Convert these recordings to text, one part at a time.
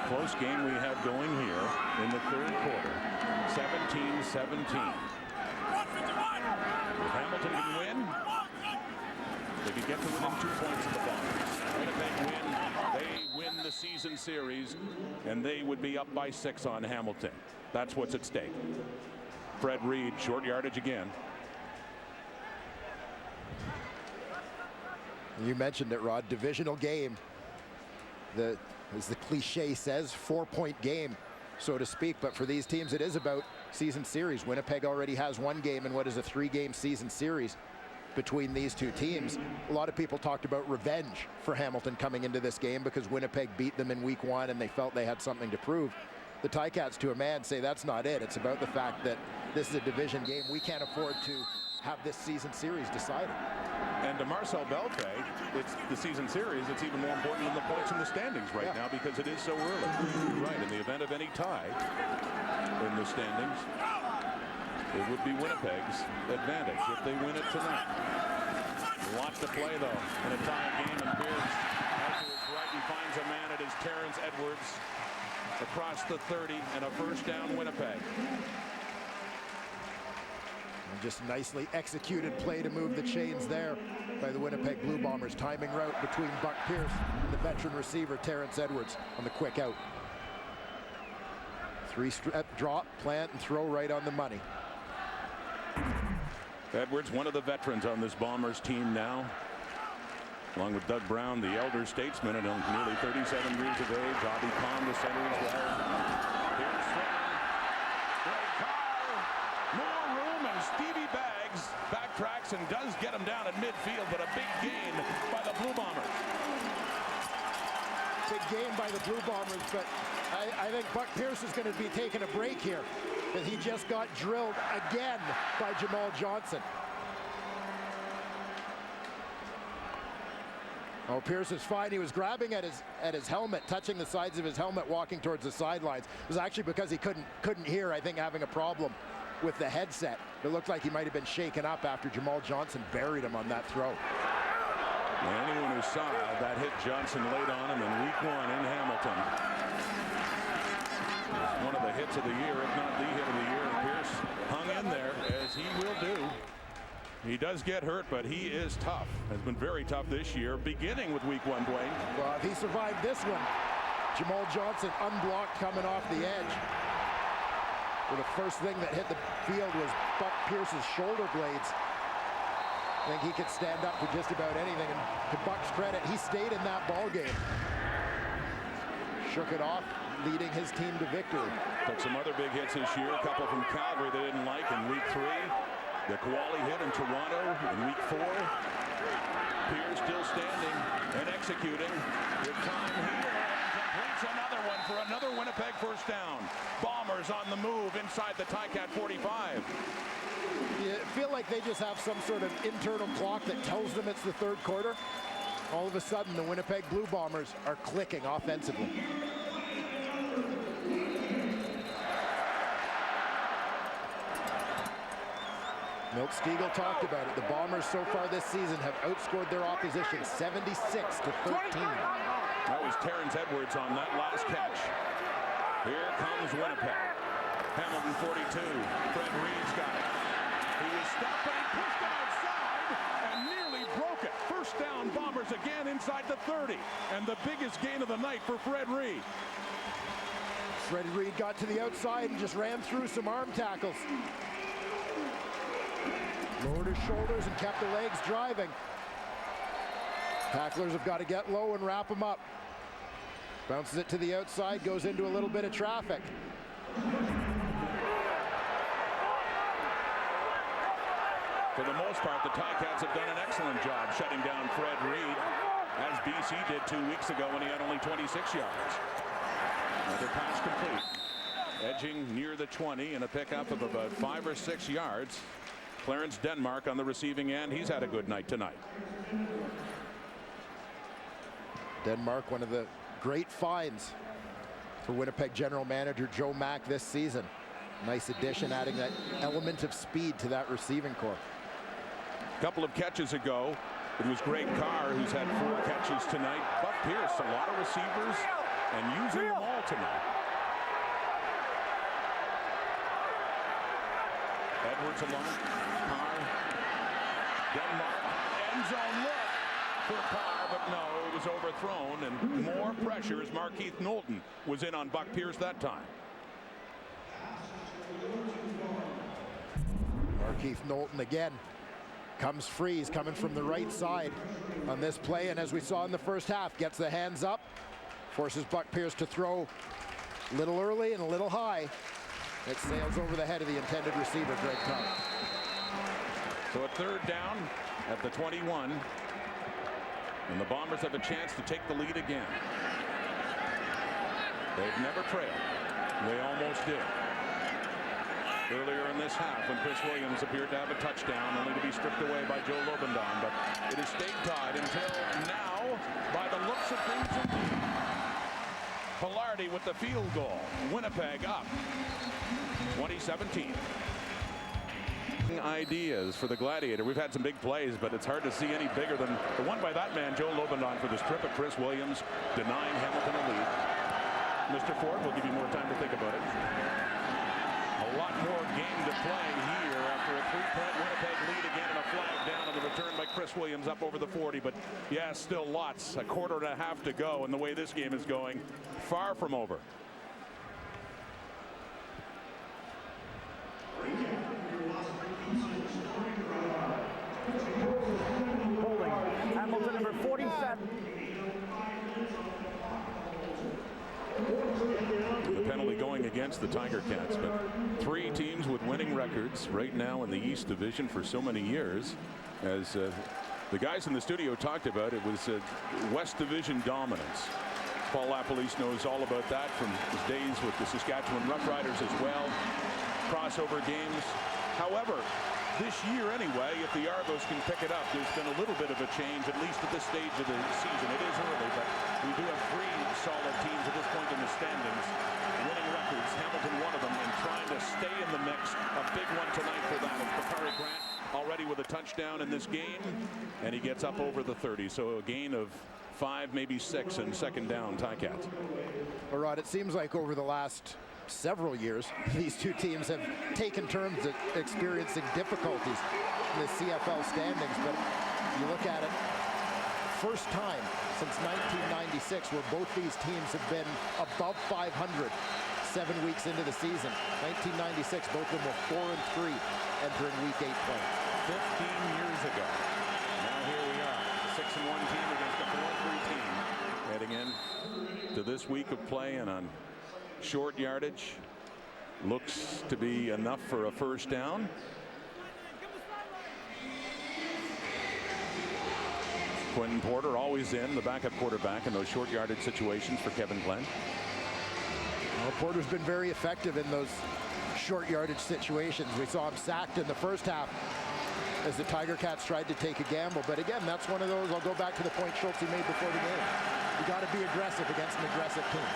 a close game we have going here in the third quarter. 17-17. If Hamilton can win, they could get to within 2 points of the Bombers. Winnipeg win, they win the season series, and they would be up by 6 on Hamilton. That's what's at stake. Fred Reed, short yardage again. You mentioned it, Rod. Divisional game. As the cliche says, 4-point game, so to speak. But for these teams, it is about season series. Winnipeg already has 1 game in what is a 3-game season series between these two teams. A lot of people talked about revenge for Hamilton coming into this game because Winnipeg beat them in week 1 and they felt they had something to prove. The Ticats, to a man, say that's not it. It's about the fact that this is a division game. We can't afford to have this season series decided. And to Marcel Belfay, it's the season series. It's even more important than the points in the standings right now because it is so early. Right, in the event of any tie in the standings, it would be Winnipeg's advantage if they win it tonight. A lot to play, though, in a tie game, and Pierce out to his right and finds a man. It is Terrence Edwards across the 30 and a first down Winnipeg. And just nicely executed play to move the chains there by the Winnipeg Blue Bombers. Timing route between Buck Pierce and the veteran receiver Terrence Edwards on the quick out. 3-step drop, plant, and throw right on the money. Edwards, one of the veterans on this Bombers team now, along with Doug Brown, the elder statesman, and nearly 37 years of age. Bobby Kahn, the center as well. Here's Greg Carr, more room, and Stevie Baggs backtracks and does get him down at midfield, but a big gain by the Blue Bombers. Big gain by the Blue Bombers, but I think Buck Pierce is going to be taking a break here, because he just got drilled again by Jamal Johnson. Oh, Pierce is fine. He was grabbing at his helmet, touching the sides of his helmet, walking towards the sidelines. It was actually because he couldn't hear, I think, having a problem with the headset. It looked like he might have been shaken up after Jamal Johnson buried him on that throw. And anyone who saw that hit Johnson laid on him in week 1 in Hamilton. One of the hits of the year, if not the hit of the year. And Pierce hung in there, as he will do. He does get hurt, but he is tough. Has been very tough this year, beginning with week 1, Blaine. Well, if he survived this one, Jamal Johnson unblocked coming off the edge. Well, the first thing that hit the field was Buck Pierce's shoulder blades. I think he could stand up for just about anything, and to Buck's credit, he stayed in that ball game. Shook it off, leading his team to victory. Took some other big hits this year, a couple from Calgary they didn't like in week 3. The Kowali hit in Toronto in week 4. Pierce still standing and executing. Good time here, and completes another one for another Winnipeg first down. Bombers on the move inside the Ticat 45. You feel like they just have some sort of internal clock that tells them it's the third quarter. All of a sudden, the Winnipeg Blue Bombers are clicking offensively. Milt Stiegel talked about it. The Bombers so far this season have outscored their opposition 76-13. That was Terrence Edwards on that last catch. Here comes Winnipeg. Hamilton 42. Fred Reed's got it. He was stopped, but he pushed it outside and nearly broke it. First down, Bombers again inside the 30. And the biggest gain of the night for Fred Reed. Fred Reed got to the outside and just ran through some arm tackles. Lowered his shoulders and kept the legs driving. Tacklers have got to get low and wrap him up. Bounces it to the outside, goes into a little bit of traffic. For the most part, the Ticats have done an excellent job shutting down Fred Reed, as BC did 2 weeks ago when he had only 26 yards. Another pass complete. Edging near the 20 and a pickup of about 5 or 6 yards. Clarence Denmark on the receiving end. He's had a good night tonight. Denmark, one of the great finds for Winnipeg general manager Joe Mack this season. Nice addition, adding that element of speed to that receiving corps. A couple of catches ago, it was Greg Carr who's had 4 catches tonight. Buck Pierce, a lot of receivers and using them all tonight. Edwards alone. Carr. Denmark. End zone look for Carr, but no, it was overthrown, and more pressure as Markeith Knowlton was in on Buck Pierce that time. Markeith Knowlton again comes free. He's coming from the right side on this play, and as we saw in the first half, gets the hands up, forces Buck Pierce to throw a little early and a little high. It sails over the head of the intended receiver, Greg Tubb. So a third down at the 21, and the Bombers have a chance to take the lead again. They've never trailed. They almost did earlier in this half when Chris Williams appeared to have a touchdown, only to be stripped away by Joe Lobendon. But it has stayed tied until now, by the looks of things indeed. Pilardi with the field goal. Winnipeg up 2017. Ideas for the Gladiator. We've had some big plays, but it's hard to see any bigger than the one by that man, Joe Lobendon, for the strip at Chris Williams, denying Hamilton a lead. Mr. Ford, we'll give you more time to think about it. A lot more game to play here after a 3-point Winnipeg lead again, and a flag down on the return by Chris Williams up over the 40. But yeah, still lots. A quarter and a half to go, and the way this game is going, far from over. Holding. Hamilton number 47. The penalty going against the Tiger Cats, but three teams with winning records right now in the East Division for so many years. As the guys in the studio talked about, it was West Division dominance. Paul LaPolice knows all about that from his days with the Saskatchewan Roughriders as well. Crossover games. However, this year anyway, if the Argos can pick it up, there's been a little bit of a change, at least at this stage of the season. It is early, but we do have three solid teams at this point in the standings. Winning records, Hamilton one of them, and trying to stay in the mix. A big one tonight for them. It's Bakari Grant already with a touchdown in this game, and he gets up over the 30. So a gain of 5, maybe 6, and second down, Ticats. Well, Rod, it seems like over the last several years, these two teams have taken turns at experiencing difficulties in the CFL standings. But you look at it, first time since 1996 where both these teams have been above 500 7 weeks into the season. 1996, both of them were 4-3 entering week 8 play. 15 years ago. Now here we are, 6-1 team against a 4-3 team, heading in to this week of play, and on short yardage looks to be enough for a first down. Quentin Porter always in, the backup quarterback in those short yardage situations for Kevin Glenn. Well, Porter's been very effective in those short yardage situations. We saw him sacked in the first half as the Tiger Cats tried to take a gamble. But again, that's one of those, I'll go back to the point Schultz made before the game. You got to be aggressive against an aggressive team.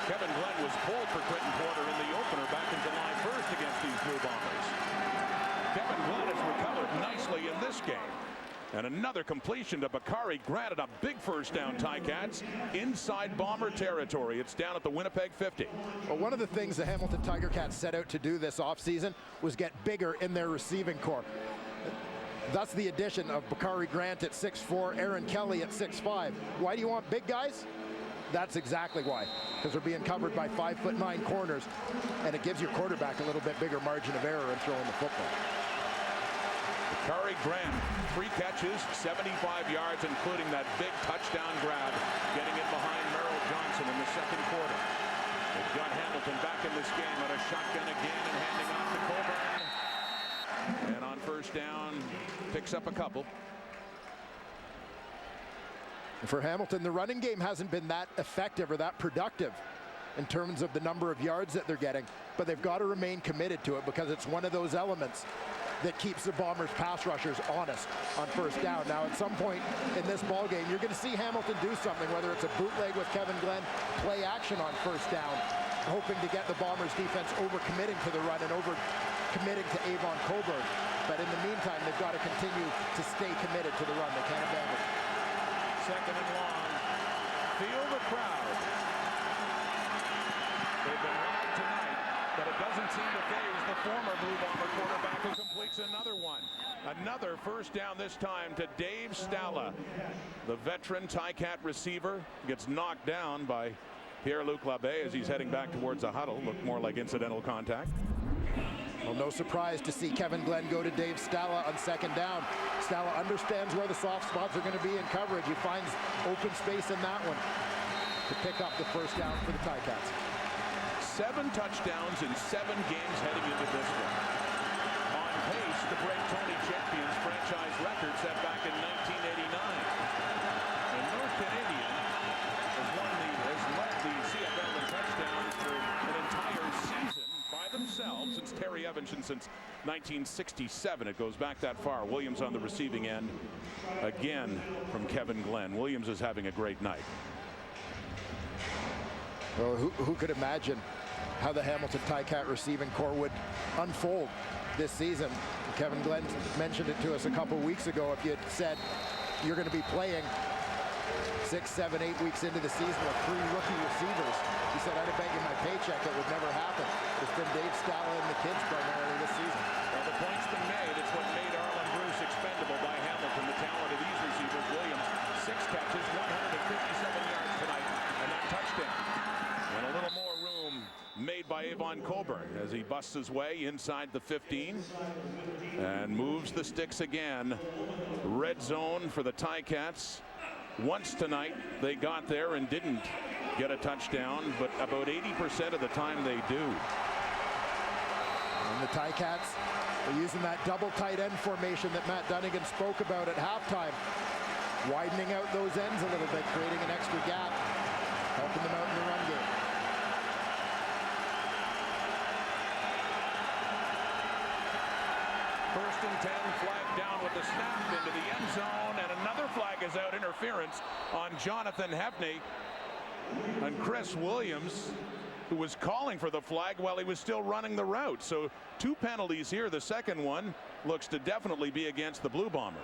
Kevin Glenn was pulled for Quentin Porter in the opener back in July 1st against these Blue Bombers. Kevin Glenn has recovered nicely in this game. And another completion to Bakari Grant at a big first down, Ticats, inside Bomber territory. It's down at the Winnipeg 50. Well, one of the things the Hamilton Tiger Cats set out to do this offseason was get bigger in their receiving corps. Thus the addition of Bakari Grant at 6'4", Aaron Kelly at 6'5". Why do you want big guys? That's exactly why, because they're being covered by 5'9" corners, and it gives your quarterback a little bit bigger margin of error in throwing the football. Bakari Grant, 3 catches, 75 yards, including that big touchdown grab, getting in behind Merrill Johnson in the second quarter. They've got Hamilton back in this game at a shotgun again and handing off to Colburn. And on first down, picks up a couple. For Hamilton, the running game hasn't been that effective or that productive in terms of the number of yards that they're getting, but they've got to remain committed to it because it's one of those elements that keeps the Bombers pass rushers honest on first down. Now, at some point in this ball game, you're going to see Hamilton do something, whether it's a bootleg with Kevin Glenn, play action on first down, hoping to get the Bombers defense over-committing to the run and over-committing to Avon Coburn. But in the meantime, they've got to continue to stay committed to the run. They can't abandon it. Second and long. Field crowd. They've been loud tonight, but it doesn't seem to faze the former Blue Bomber quarterback, who completes another one. Another first down, this time to Dave Stala. The veteran Ticat receiver gets knocked down by Pierre-Luc Labbé as he's heading back towards the huddle. Looked more like incidental contact. Well, no surprise to see Kevin Glenn go to Dave Stala on second down. Stala understands where the soft spots are going to be in coverage. He finds open space in that one to pick up the first down for the Ticats. 7 touchdowns in 7 games heading into this one. On pace to break Tony Champion's franchise record set back in 1989. And North Canadian has led the CFL in touchdowns for an entire season by themselves since Terry Evanson since 1967. It goes back that far. Williams on the receiving end again from Kevin Glenn. Williams is having a great night. Well, who could imagine how the Hamilton Ticat receiving core would unfold this season? Kevin Glenn mentioned it to us a couple weeks ago. If you had said you're going to be playing 6, 7, 8 weeks into the season with 3 rookie receivers, he said, I'd have bet you my paycheck it would never happen. It's been Dave Stala and the kids primarily this season. Well, the point's been made. It's what made Arlen Bruce expendable by Hamilton. The talent of these receivers. Williams, 6 catches, 157 yards tonight, and that touchdown. And a little more room made by Avon Coburn as he busts his way inside the 15 and moves the sticks again. Red zone for the Ticats. Once tonight they got there and didn't get a touchdown, but about 80% of the time they do. And the Ticats are using that double tight end formation that Matt Dunnigan spoke about at halftime, widening out those ends a little bit, creating an extra gap, helping them out in the run game. First and 10, flag down with the snap into the end zone, and another flag is out, interference on Jonathan Hefney. And Chris Williams, who was calling for the flag while he was still running the route. So 2 penalties here. The second one looks to definitely be against the Blue Bombers.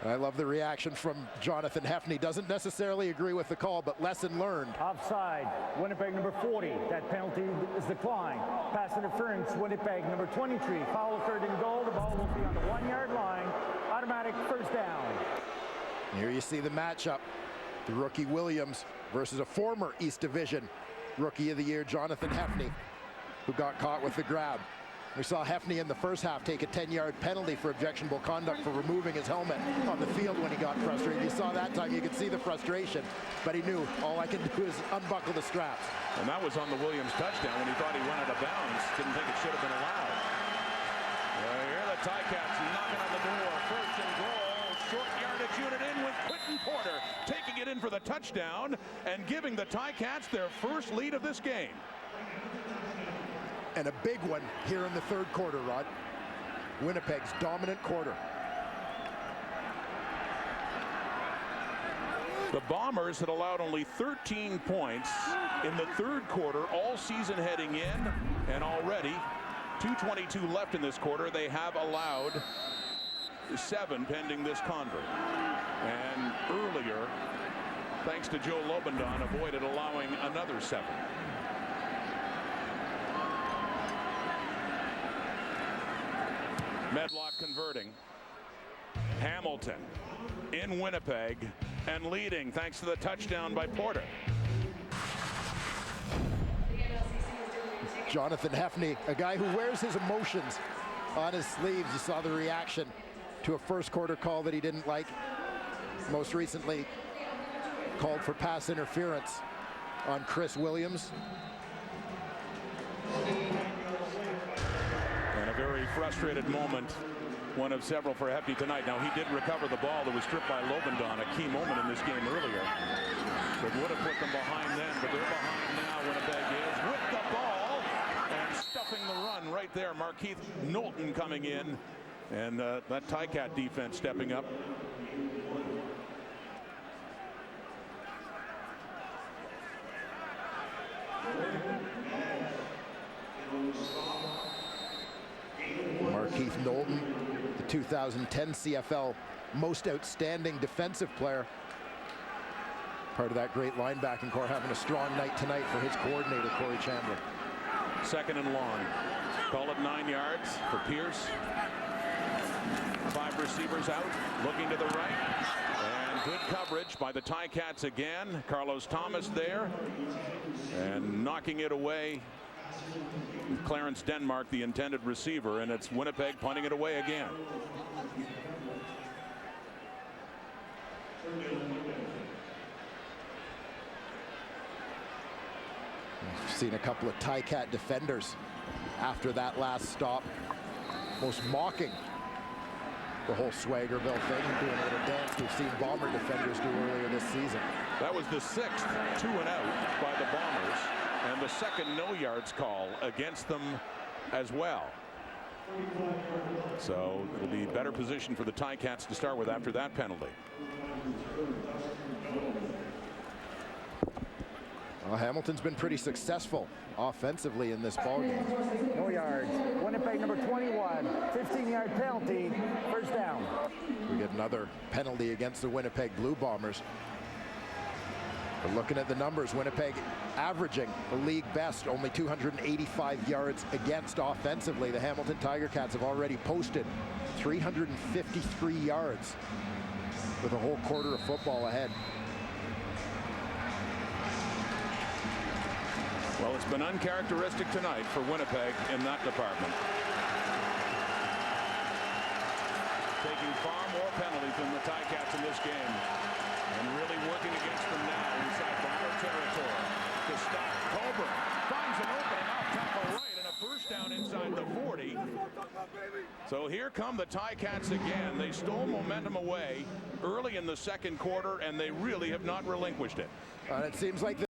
I love the reaction from Jonathan Hefney. Doesn't necessarily agree with the call, but lesson learned. Offside, Winnipeg number 40. That penalty is declined. Pass interference, Winnipeg number 23. Foul occurred in goal. The ball will be on the 1-yard line. Automatic first down. Here you see the matchup. The rookie Williams versus a former East Division Rookie of the Year, Jonathan Hefney, who got caught with the grab. We saw Hefney in the first half take a 10-yard penalty for objectionable conduct for removing his helmet on the field when he got frustrated. You saw that time, you could see the frustration, but he knew all I can do is unbuckle the straps. And that was on the Williams touchdown when he thought he went out of bounds. Didn't think it should have been allowed. Here the Ticats knocking on the door. First and goal. Short yardage unit in with Quentin Porter taking it in for the touchdown and giving the Ticats their first lead of this game. And a big one here in the third quarter, Rod. Winnipeg's dominant quarter. The Bombers had allowed only 13 points in the third quarter all season heading in, and already 2:22 left in this quarter. They have allowed 7 pending this convert. And earlier, thanks to Joe Lobendon, avoided allowing another 7. Medlock converting. Hamilton in Winnipeg and leading thanks to the touchdown by Porter. Jonathan Hefney, a guy who wears his emotions on his sleeves. You saw the reaction to a first quarter call that he didn't like. Most recently called for pass interference on Chris Williams. And a very frustrated moment, one of several for Hefney tonight. Now, he did recover the ball that was stripped by Lobendon, a key moment in this game earlier. That would have put them behind then, but they're behind now. Winnipeg is with the ball and stuffing the run right there. Markeith Knowlton coming in, and that Ticat defense stepping up. Markeith Knowlton, the 2010 CFL Most Outstanding Defensive Player. Part of that great linebacking core having a strong night tonight for his coordinator, Corey Chandler. Second and long. Call it 9 yards for Pierce. 5 receivers out, looking to the right. And good coverage by the Ticats again. Carlos Thomas there. And knocking it away. Clarence Denmark, the intended receiver, and it's Winnipeg punting it away again. I've seen a couple of Ticat defenders after that last stop, most mocking the whole Swaggerville thing and doing a little dance we've seen Bomber defenders do earlier this season. That was the 6th 2-and-out by the Bombers, and the second no yards call against them as well. So it'll be better position for the Ticats to start with after that penalty. Well, Hamilton's been pretty successful offensively in this ballgame. No yards. Winnipeg number 21, 15-yard penalty, first down. We get another penalty against the Winnipeg Blue Bombers. But looking at the numbers, Winnipeg averaging the league best, only 285 yards against offensively. The Hamilton Tiger Cats have already posted 353 yards with a whole quarter of football ahead. Well, it's been uncharacteristic tonight for Winnipeg in that department. Taking far more penalties than the Ticats in this game. And really working against them now inside Bomber territory. To stop, Colburn finds an opening off tackle right and a first down inside the 40. So here come the Ticats again. They stole momentum away early in the second quarter, and they really have not relinquished it. It seems like